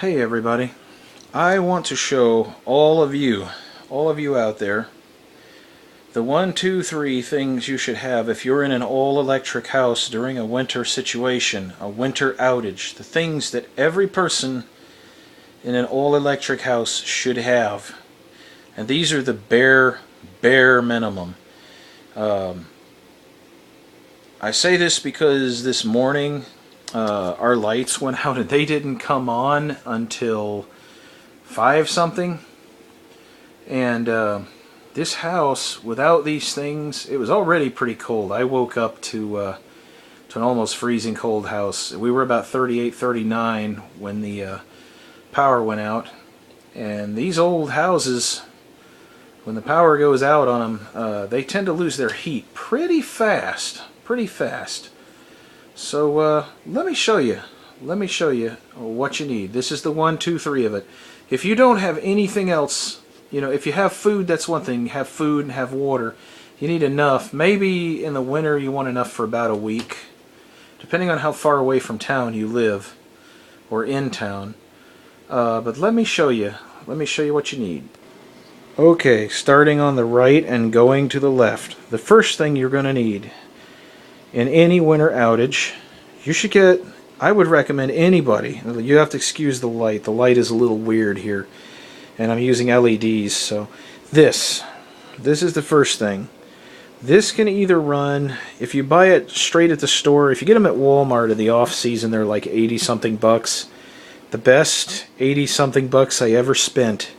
Hey everybody, I want to show all of you out there, the 1, 2, 3 things you should have if you're in an all-electric house during a winter situation, a winter outage. The things that every person in an all-electric house should have. And these are the bare minimum. I say this because this morning our lights went out and they didn't come on until 5 something, and this house without these things, it was already pretty cold. I woke up to an almost freezing cold house. We were about 38, 39 when the power went out, and these old houses, when the power goes out on them, they tend to lose their heat pretty fast. So let me show you what you need. This is the 1, 2, 3 of it. If you don't have anything else, if you have food, that's one thing. You have food and have water. You need enough. Maybe in the winter you want enough for about a week, depending on how far away from town you live or in town. But let me show you what you need. Okay, starting on the right and going to the left. The first thing you're going to need in any winter outage, you should get, I would recommend anybody, you have to excuse the light is a little weird here, and I'm using LEDs, so this is the first thing. This can either run, if you buy it straight at the store, if you get them at Walmart in the off season, they're like 80 something bucks. The best 80 something bucks I ever spent.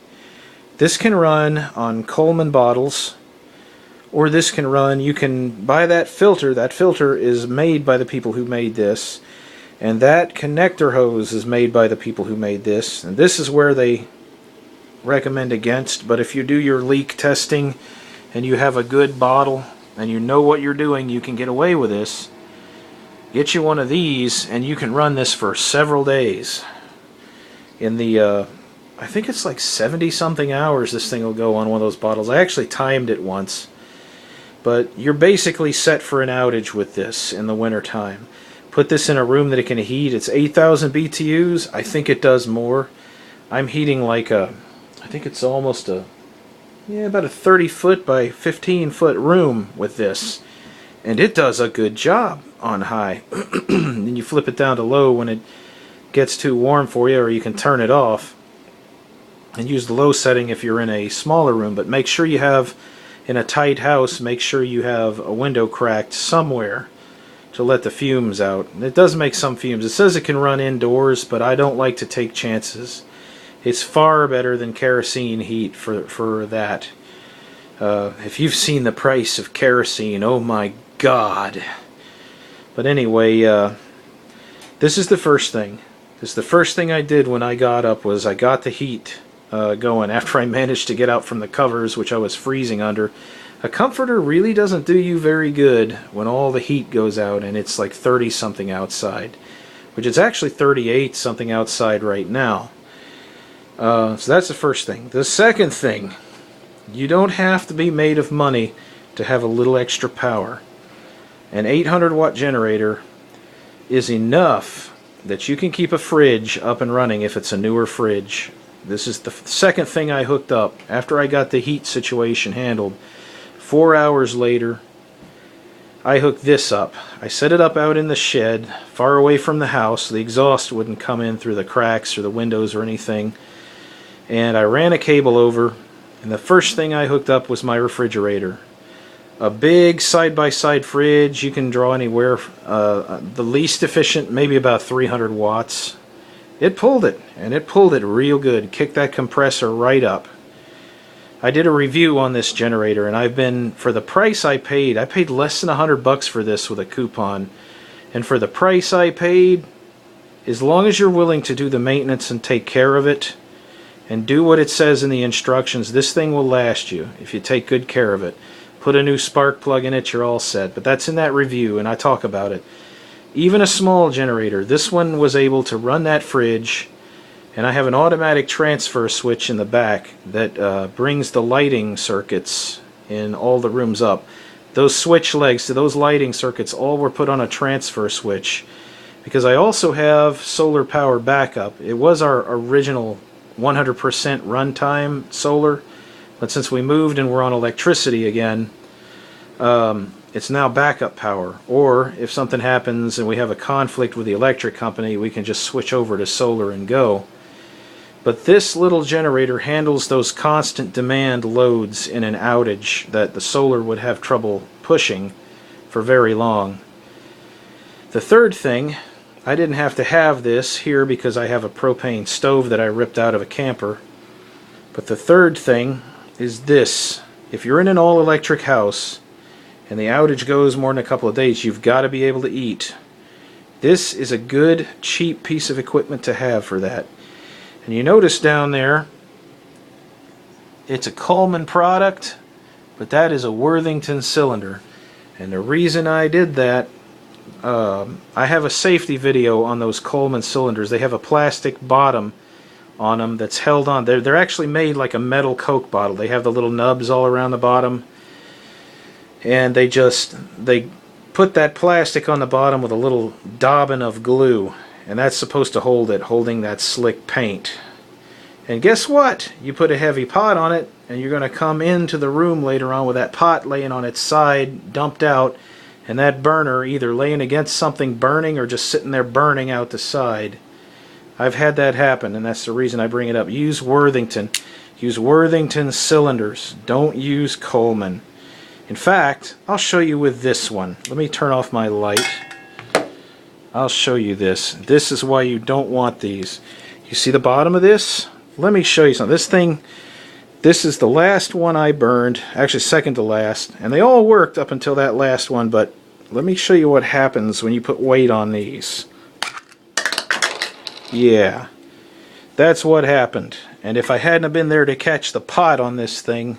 This can run on Coleman bottles, or this can run, you can buy that filter. That filter is made by the people who made this, and that connector hose is made by the people who made this, and this is where they recommend against. But if you do your leak testing and you have a good bottle and you know what you're doing, you can get away with this. Get you one of these and you can run this for several days. In the I think it's like 70 something hours this thing will go on one of those bottles. I actually timed it once. But you're basically set for an outage with this in the winter time. Put this in a room that it can heat. It's 8,000 BTUs. I think it does more. I'm heating like I think it's almost about a 30 foot by 15 foot room with this. And it does a good job on high. Then you flip it down to low when it gets too warm for you, or you can turn it off. And use the low setting if you're in a smaller room. But make sure you have, in a tight house, make sure you have a window cracked somewhere to let the fumes out. And it does make some fumes. It says it can run indoors, but I don't like to take chances. It's far better than kerosene heat for that. If you've seen the price of kerosene, oh my God. But anyway, this is the first thing. This is the first thing I did when I got up, was I got the heat going after I managed to get out from the covers, which I was freezing under. A comforter really doesn't do you very good when all the heat goes out and it's like 30 something outside, which is actually 38 something outside right now. So that's the first thing. The second thing, you don't have to be made of money to have a little extra power. An 800 watt generator is enough that you can keep a fridge up and running if it's a newer fridge. This is the second thing I hooked up after I got the heat situation handled. 4 hours later, I hooked this up. I set it up out in the shed, far away from the house, so the exhaust wouldn't come in through the cracks or the windows or anything. And I ran a cable over, and the first thing I hooked up was my refrigerator. A big side-by-side fridge. You can draw anywhere. The least efficient, maybe about 300 watts. It pulled it, and it pulled it real good. Kicked that compressor right up. I did a review on this generator, and I've been, for the price I paid less than $100 for this with a coupon. And for the price I paid, as long as you're willing to do the maintenance and take care of it, and do what it says in the instructions, this thing will last you if you take good care of it. Put a new spark plug in it, you're all set. But that's in that review, and I talk about it. Even a small generator, this one was able to run that fridge, and I have an automatic transfer switch in the back that brings the lighting circuits in all the rooms up. Those switch legs to those lighting circuits all were put on a transfer switch, because I also have solar power backup. It was our original 100% runtime solar, but since we moved and we're on electricity again, it's now backup power. Or if something happens and we have a conflict with the electric company, we can just switch over to solar and go. But this little generator handles those constant demand loads in an outage that the solar would have trouble pushing for very long. The third thing, I didn't have to have this here because I have a propane stove that I ripped out of a camper. But the third thing is this. If you're in an all-electric house and the outage goes more than a couple of days, you've got to be able to eat. This is a good, cheap piece of equipment to have for that. And you notice down there, it's a Coleman product, but that is a Worthington cylinder. And the reason I did that, I have a safety video on those Coleman cylinders. They have a plastic bottom on them that's held on. They're actually made like a metal Coke bottle. They have the little nubs all around the bottom. And they put that plastic on the bottom with a little daubing of glue. And that's supposed to hold it, holding that slick paint. And guess what? You put a heavy pot on it, and you're going to come into the room later on with that pot laying on its side, dumped out, and that burner either laying against something burning or just sitting there burning out the side. I've had that happen, and that's the reason I bring it up. Use Worthington. Use Worthington cylinders. Don't use Coleman. In fact, I'll show you with this one. Let me turn off my light. I'll show you this. This is why you don't want these. You see the bottom of this? Let me show you something. This thing, this is the last one I burned, actually second to last, and they all worked up until that last one, but let me show you what happens when you put weight on these. Yeah, that's what happened. And if I hadn't have been there to catch the pot on this thing,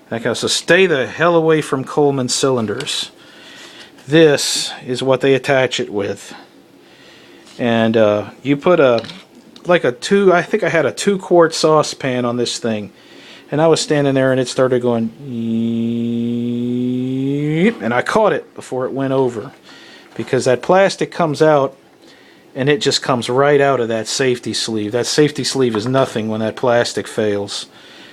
okay, so stay the hell away from Coleman cylinders. This is what they attach it with. And you put I think I had a 2-quart saucepan on this thing. And I was standing there and it started going, and I caught it before it went over. Because that plastic comes out and it just comes right out of that safety sleeve. That safety sleeve is nothing when that plastic fails.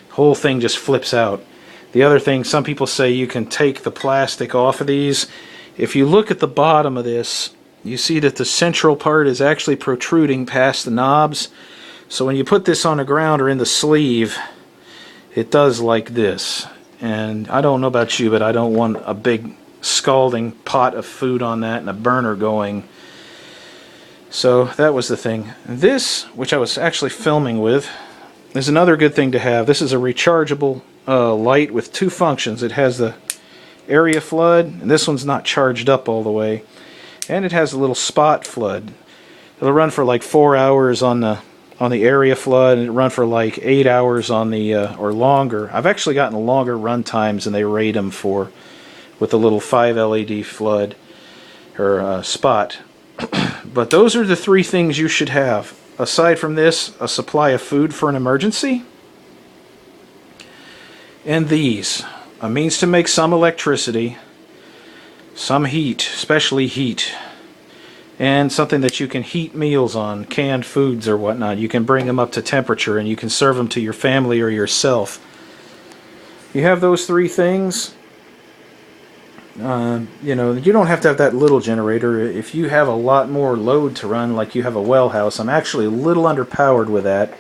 The whole thing just flips out. The other thing, some people say you can take the plastic off of these. If you look at the bottom of this, you see that the central part is actually protruding past the knobs. So when you put this on the ground or in the sleeve, it does like this. And I don't know about you, but I don't want a big scalding pot of food on that and a burner going. So that was the thing. This, which I was actually filming with, is another good thing to have. This is a rechargeable light with 2 functions. It has the area flood, and this one's not charged up all the way, and it has a little spot flood. It'll run for like 4 hours on the area flood, and it'll run for like 8 hours on the or longer. I've actually gotten longer run times than they rate them for with the little 5 LED flood or spot. But those are the 3 things you should have. Aside from this, a supply of food for an emergency, and these. A means to make some electricity, some heat, especially heat, and something that you can heat meals on, canned foods or whatnot. You can bring them up to temperature and you can serve them to your family or yourself. You have those 3 things. You know, you don't have to have that little generator. If you have a lot more load to run, like you have a well house, I'm actually a little underpowered with that.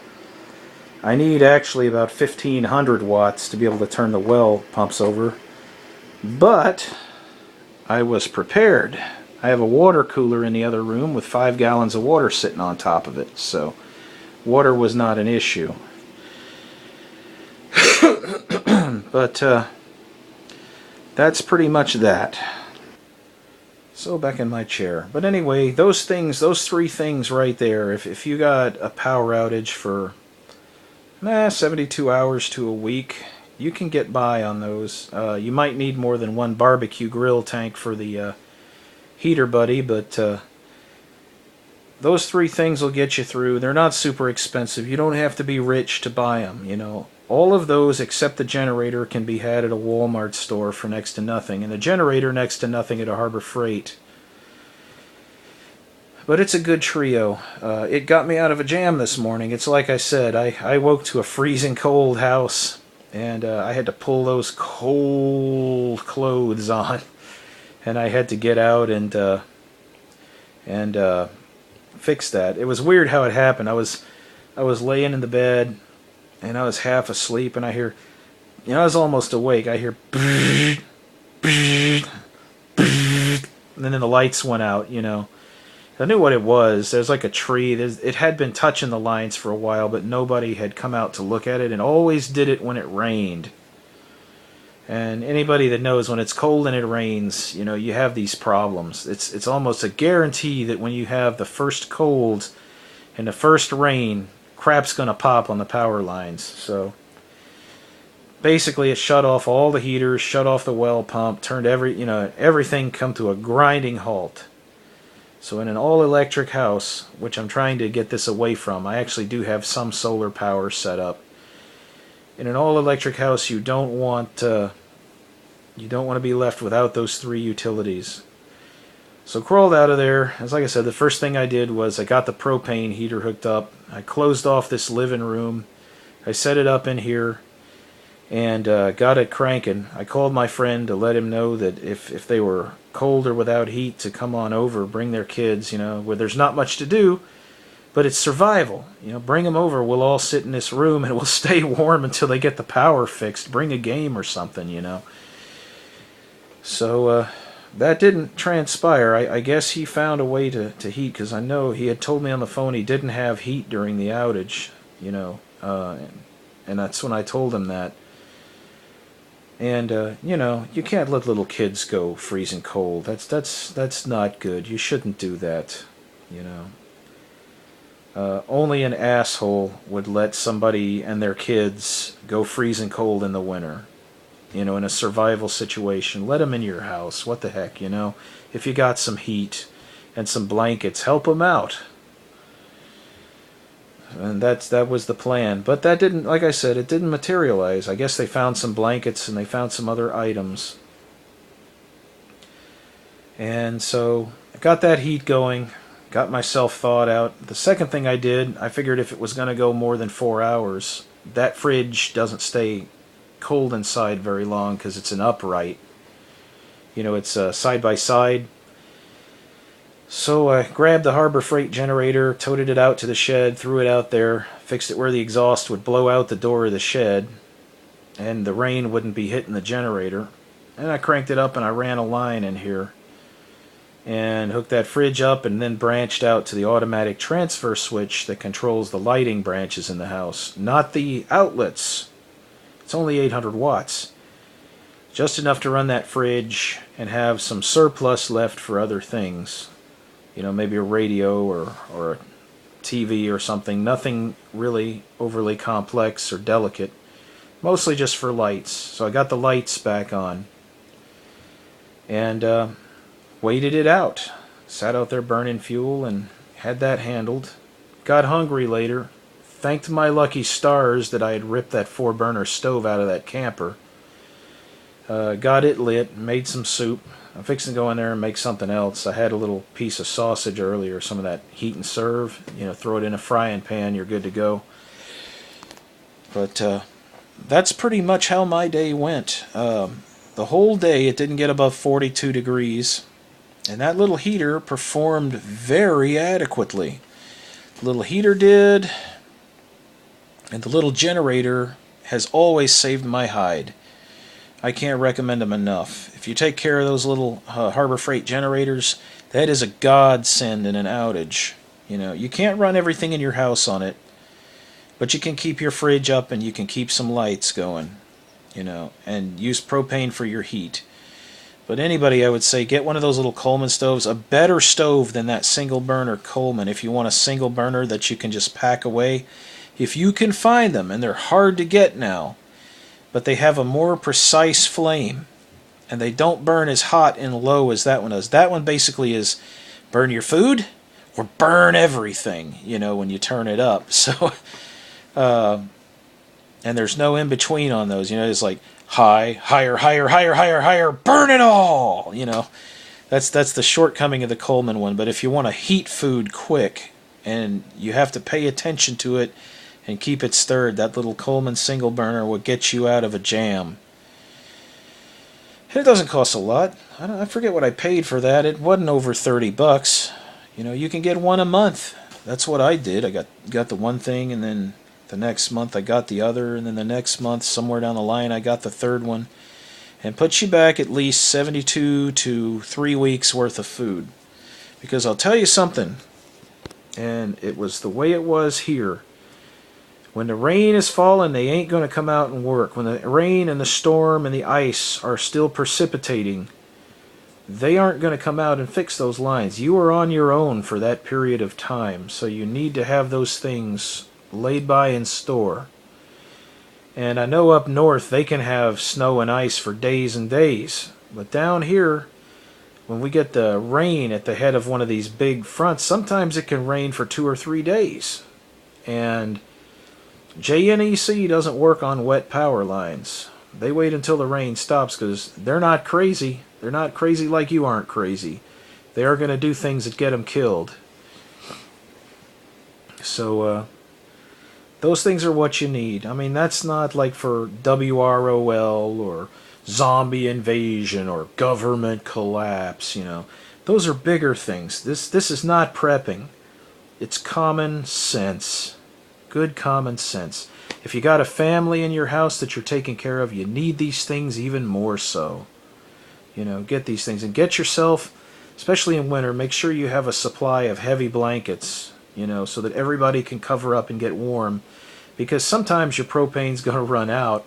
I need actually about 1500 watts to be able to turn the well pumps over. But I was prepared. I have a water cooler in the other room with 5 gallons of water sitting on top of it. So water was not an issue. But that's pretty much that. So back in my chair. But anyway, those things, those 3 things right there, if you got a power outage for 72 hours to a week, you can get by on those. You might need more than 1 barbecue grill tank for the heater buddy, but those 3 things will get you through. They're not super expensive. You don't have to be rich to buy them, you know. All of those except the generator can be had at a Walmart store for next to nothing, and the generator next to nothing at a Harbor Freight. But it's a good trio. It got me out of a jam this morning. It's like I said, I woke to a freezing cold house, and I had to pull those cold clothes on, and I had to get out and fix that. It was weird how it happened. I was laying in the bed, and I was half asleep, and I hear, I was almost awake. I hear, and then the lights went out. I knew what it was. There's like a tree. It had been touching the lines for a while, but nobody had come out to look at it, and always did it when it rained. And anybody that knows when it's cold and it rains, you have these problems. It's almost a guarantee that when you have the first cold and the first rain, crap's going to pop on the power lines. So basically it shut off all the heaters, shut off the well pump, turned everything come to a grinding halt. So in an all-electric house, which I'm trying to get this away from, I actually do have some solar power set up. In an all-electric house, you don't want to be left without those 3 utilities. So crawled out of there. As like I said, the first thing I did was I got the propane heater hooked up. I closed off this living room. I set it up in here and got it cranking. I called my friend to let him know that if they were cold or without heat, to come on over, bring their kids, where there's not much to do, but it's survival. Bring them over. We'll all sit in this room and we'll stay warm until they get the power fixed. Bring a game or something, So that didn't transpire. I guess he found a way to heat, because I know he had told me on the phone he didn't have heat during the outage, and that's when I told him that. And you can't let little kids go freezing cold. That's not good. You shouldn't do that. Only an asshole would let somebody and their kids go freezing cold in the winter. In a survival situation. Let them in your house. What the heck, If you got some heat and some blankets, help them out. And that was the plan. But that didn't, like I said, it didn't materialize. I guess they found some blankets and they found some other items. And so I got that heat going, got myself thawed out. The second thing I did, I figured if it was going to go more than 4 hours, that fridge doesn't stay cold inside very long because it's an upright. It's side by side. So I grabbed the Harbor Freight generator, toted it out to the shed, threw it out there, fixed it where the exhaust would blow out the door of the shed, and the rain wouldn't be hitting the generator. And I cranked it up and I ran a line in here and hooked that fridge up, and then branched out to the automatic transfer switch that controls the lighting branches in the house, not the outlets. It's only 800 watts. Just enough to run that fridge and have some surplus left for other things. Maybe a radio or a TV or something. Nothing really overly complex or delicate. Mostly just for lights. So I got the lights back on. And waited it out. Sat out there burning fuel and had that handled. Got hungry later. Thanked my lucky stars that I had ripped that 4-burner stove out of that camper. Got it lit, made some soup. I'm fixing to go in there and make something else. I had a little piece of sausage earlier, some of that heat and serve. Throw it in a frying pan, you're good to go. But that's pretty much how my day went. The whole day it didn't get above 42 degrees. And that little heater performed very adequately. The little heater did. And the little generator has always saved my hide. I can't recommend them enough. If you take care of those little Harbor Freight generators, that is a godsend in an outage. You can't run everything in your house on it, but you can keep your fridge up and you can keep some lights going, and use propane for your heat. But anybody, I would say, get one of those little Coleman stoves, a better stove than that single burner Coleman if you want a single burner that you can just pack away. If you can find them, and they're hard to get now, but they have a more precise flame, and they don't burn as hot and low as that one does. That one basically is burn your food or burn everything, when you turn it up. So, and there's no in between on those. It's like high, higher, higher, higher, higher, higher, burn it all. That's the shortcoming of the Coleman one. But if you want to heat food quick and you have to pay attention to it and keep it stirred, that little Coleman single burner will get you out of a jam. And it doesn't cost a lot. I forget what I paid for that. It wasn't over $30. You can get one a month. That's what I did. I got the one thing, and then the next month I got the other, and then the next month, somewhere down the line, I got the third one. And puts you back at least 72 to 3 weeks worth of food. Because I'll tell you something, and it was the way it was here. When the rain is falling, they ain't going to come out and work. When the rain and the storm and the ice are still precipitating, they aren't going to come out and fix those lines. You are on your own for that period of time, so you need to have those things laid by in store. And I know up north they can have snow and ice for days and days, but down here, when we get the rain at the head of one of these big fronts, sometimes it can rain for 2 or 3 days. And JNEC doesn't work on wet power lines. They wait until the rain stops because they're not crazy. They're not crazy like you aren't crazy. They are going to do things that get them killed. So those things are what you need. I mean, that's not like for WROL or zombie invasion or government collapse. Those are bigger things. This is not prepping. It's common sense. Good common sense. If you got a family in your house that you're taking care of, you need these things even more so. Get these things. And get yourself, especially in winter, make sure you have a supply of heavy blankets, so that everybody can cover up and get warm. Because sometimes your propane's going to run out.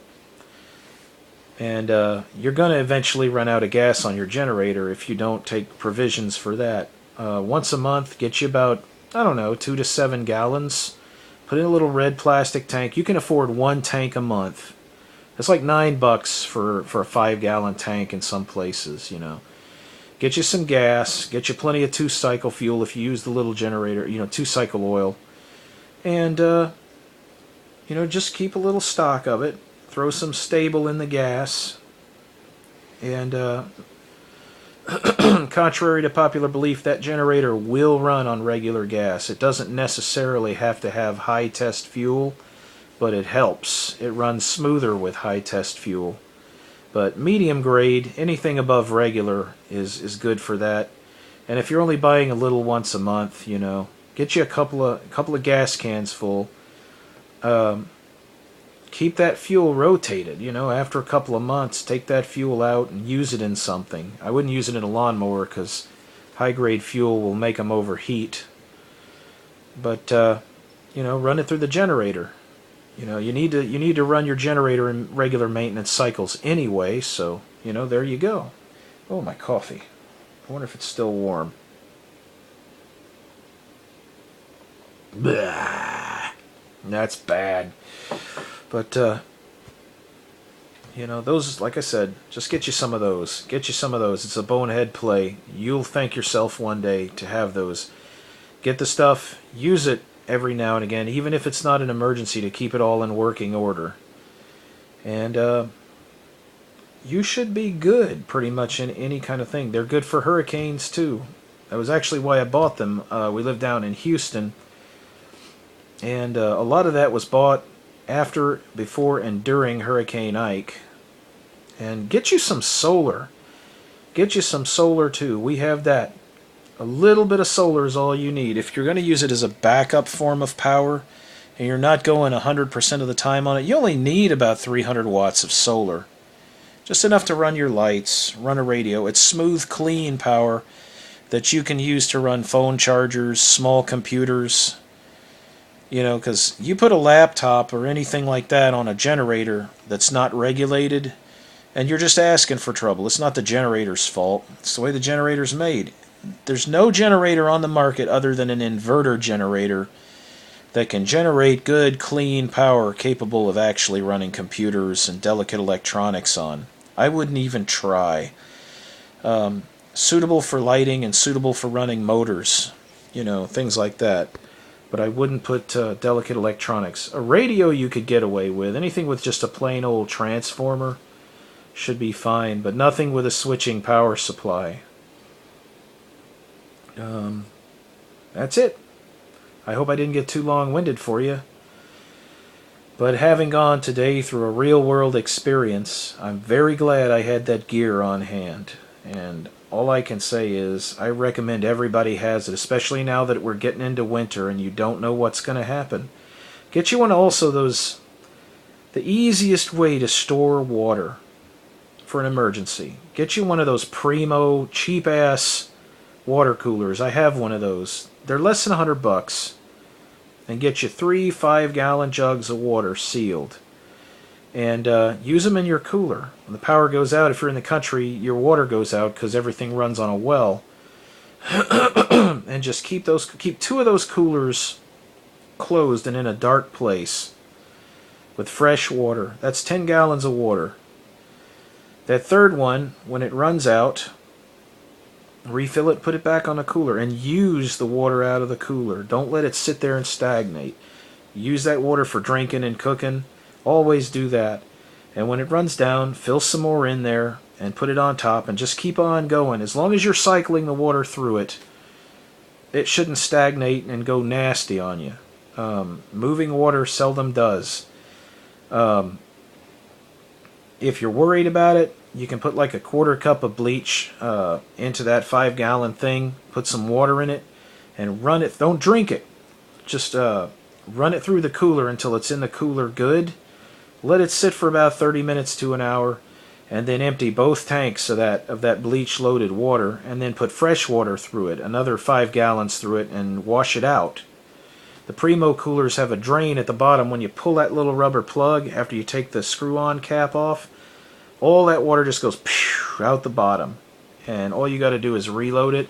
And you're going to eventually run out of gas on your generator if you don't take provisions for that. Once a month, get you about, 2 to 7 gallons. Put in a little red plastic tank. You can afford 1 tank a month. It's like $9 for a 5-gallon tank in some places, Get you some gas. Get you plenty of 2-cycle fuel if you use the little generator, 2-cycle oil. And, just keep a little stock of it. Throw some stable in the gas. And, contrary to popular belief, that generator will run on regular gas. It doesn't necessarily have to have high test fuel, but it helps. It runs smoother with high test fuel. But medium grade, anything above regular is good for that. And if you're only buying a little once a month, get you a couple of gas cans full. Keep that fuel rotated, after a couple of months, take that fuel out and use it in something. I wouldn't use it in a lawnmower because high-grade fuel will make them overheat. But, run it through the generator. You need to run your generator in regular maintenance cycles anyway, so, there you go. Oh, my coffee. I wonder if it's still warm. Blah. That's bad. But, those, like I said, just get you some of those. Get you some of those. It's a bonehead play. You'll thank yourself one day to have those. Get the stuff. Use it every now and again, even if it's not an emergency, to keep it all in working order. And, you should be good, pretty much, in any kind of thing. They're good for hurricanes, too. That was actually why I bought them. We live down in Houston. And a lot of that was bought after, before, and during Hurricane Ike. And get you some solar. Get you some solar too. We have that. A little bit of solar is all you need. If you're going to use it as a backup form of power, and you're not going 100% of the time on it, you only need about 300 watts of solar. Just enough to run your lights, run a radio. It's smooth, clean power that you can use to run phone chargers, small computers. Because you put a laptop or anything like that on a generator that's not regulated, and you're just asking for trouble. It's not the generator's fault. It's the way the generator's made. There's no generator on the market other than an inverter generator that can generate good, clean power capable of actually running computers and delicate electronics on. I wouldn't even try. Suitable for lighting and suitable for running motors, things like that. But I wouldn't put delicate electronics. A radio you could get away with. Anything with just a plain old transformer should be fine, but nothing with a switching power supply. That's it. I hope I didn't get too long-winded for you. But having gone today through a real-world experience, I'm very glad I had that gear on hand. And all I can say is I recommend everybody has it, especially now that we're getting into winter and you don't know what's going to happen. Get you one also those, the easiest way to store water for an emergency. Get you one of those primo, cheap-ass water coolers. I have one of those. They're less than $100. And get you 3 5-gallon jugs of water sealed. And use them in your cooler. When the power goes out, if you're in the country, your water goes out because everything runs on a well. And just keep 2 of those coolers closed and in a dark place with fresh water. That's 10 gallons of water. That third one, when it runs out, refill it, put it back on the cooler, and use the water out of the cooler. Don't let it sit there and stagnate. Use that water for drinking and cooking. Always do that. And when it runs down, fill some more in there and put it on top and just keep on going. As long as you're cycling the water through it, it shouldn't stagnate and go nasty on you. Moving water seldom does. If you're worried about it, you can put like a 1/4 cup of bleach into that 5-gallon thing, put some water in it, and run it. Don't drink it. Just run it through the cooler until it's in the cooler good. Let it sit for about 30 minutes to an hour, and then empty both tanks of that bleach-loaded water, and then put fresh water through it, another 5 gallons through it, and wash it out. The Primo coolers have a drain at the bottom. When you pull that little rubber plug after you take the screw-on cap off, all that water just goes out the bottom. And all you got to do is reload it,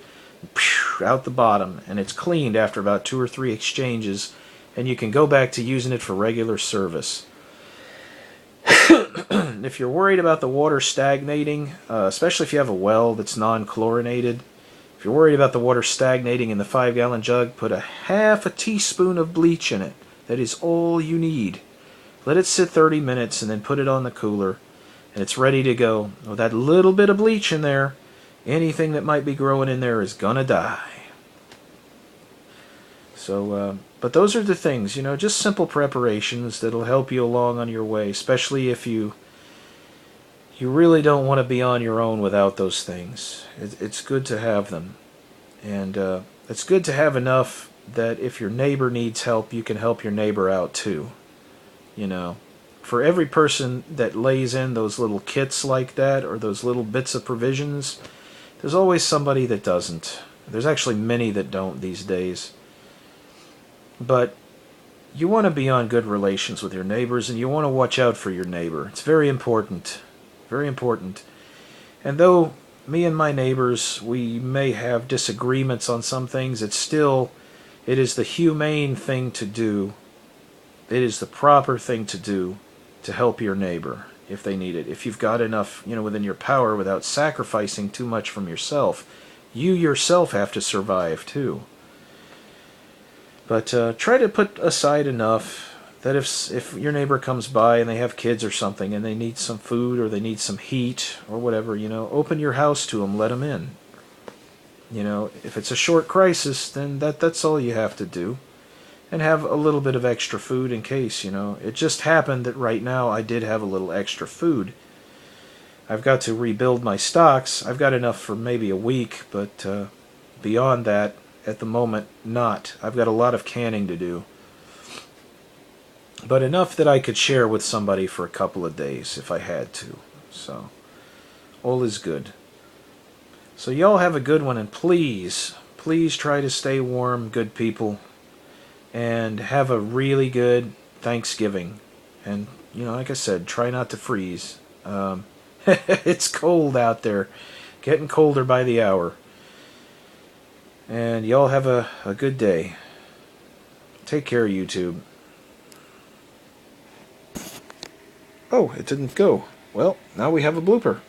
out the bottom. And it's cleaned after about 2 or 3 exchanges, and you can go back to using it for regular service. If you're worried about the water stagnating, especially if you have a well that's non-chlorinated, if you're worried about the water stagnating in the 5-gallon jug, put a half a teaspoon of bleach in it. That is all you need. Let it sit 30 minutes and then put it on the cooler, and it's ready to go. With that little bit of bleach in there, anything that might be growing in there is gonna die. So, but those are the things, just simple preparations that'll help you along on your way, especially if you really don't want to be on your own without those things. It's good to have them. And it's good to have enough that if your neighbor needs help, you can help your neighbor out too. For every person that lays in those little kits like that, or those little bits of provisions, there's always somebody that doesn't. There's actually many that don't these days. But you want to be on good relations with your neighbors, and you want to watch out for your neighbor. It's very important. Very important. And though me and my neighbors, we may have disagreements on some things, it is the humane thing to do. It is the proper thing to do to help your neighbor if they need it. If you've got enough, within your power without sacrificing too much from yourself, you yourself have to survive too. But try to put aside enough that if your neighbor comes by and they have kids or something and they need some food or they need some heat or whatever, open your house to them, let them in. If it's a short crisis, then that's all you have to do. And have a little bit of extra food in case, It just happened that right now I did have a little extra food. I've got to rebuild my stocks. I've got enough for maybe a week, but beyond that, at the moment, not. I've got a lot of canning to do. But enough that I could share with somebody for a couple of days if I had to. So, all is good. So y'all have a good one, and please try to stay warm, good people. And have a really good Thanksgiving. And, like I said, try not to freeze. It's cold out there. Getting colder by the hour. And y'all have a good day. Take care, YouTube. Oh, it didn't go. Well, now we have a blooper.